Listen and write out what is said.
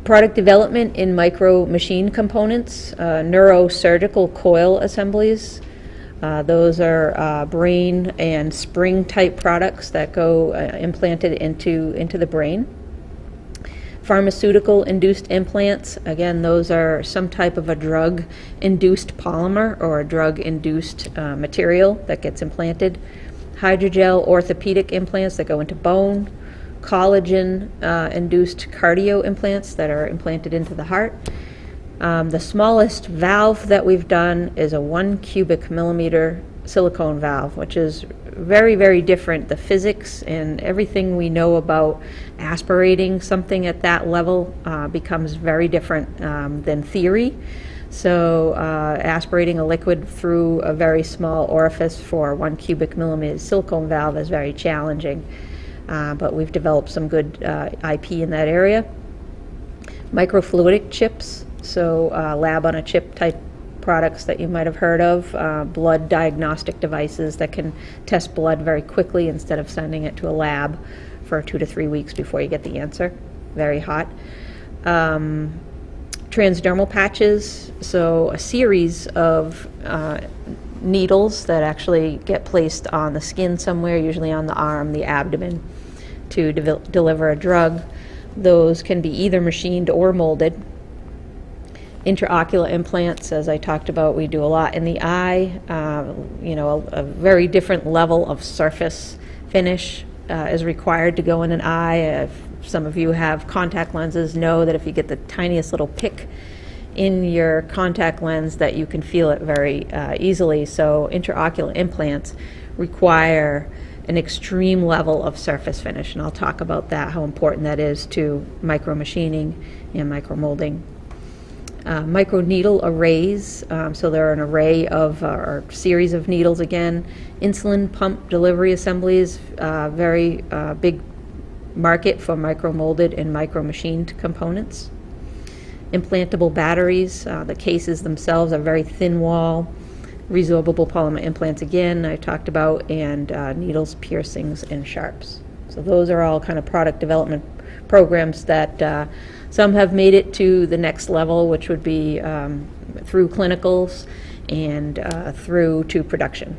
Product development in micro machine components, neurosurgical coil assemblies. Those are brain and spring type products that go implanted into the brain. Pharmaceutical induced implants, again, those are some type of a drug induced polymer or a drug induced material that gets implanted. Hydrogel orthopedic implants that go into bone. Collagen induced cardio implants that are implanted into the heart. The smallest valve that we've done is a 1 cubic millimeter silicone valve, which is very, very different. The physics and everything we know about aspirating something at that level becomes very different than theory. So aspirating a liquid through a very small orifice for 1 cubic millimeter silicone valve is very challenging. But we've developed some good IP in that area. Microfluidic chips, so lab on a chip type products that you might have heard of, blood diagnostic devices that can test blood very quickly instead of sending it to a lab for 2 to 3 weeks before you get the answer. Very hot. Transdermal patches, so a series of needles that actually get placed on the skin somewhere, usually on the arm, the abdomen, to deliver a drug. Those can be either machined or molded. Intraocular implants, as I talked about, we do a lot in the eye. A very different level of surface finish is required to go in an eye. If some of you have contact lenses, know that if you get the tiniest little pick in your contact lens that you can feel it very easily. So intraocular implants require an extreme level of surface finish, and I'll talk about that, how important that is to micromachining and micromolding. Microneedle arrays, so there are an array of, or series of needles again. Insulin pump delivery assemblies, very big market for micromolded and micromachined components. Implantable batteries, the cases themselves are very thin wall. Resorbable polymer implants again, I talked about, and needles, piercings, and sharps. So those are all kind of product development programs that some have made it to the next level, which would be through clinicals and through to production.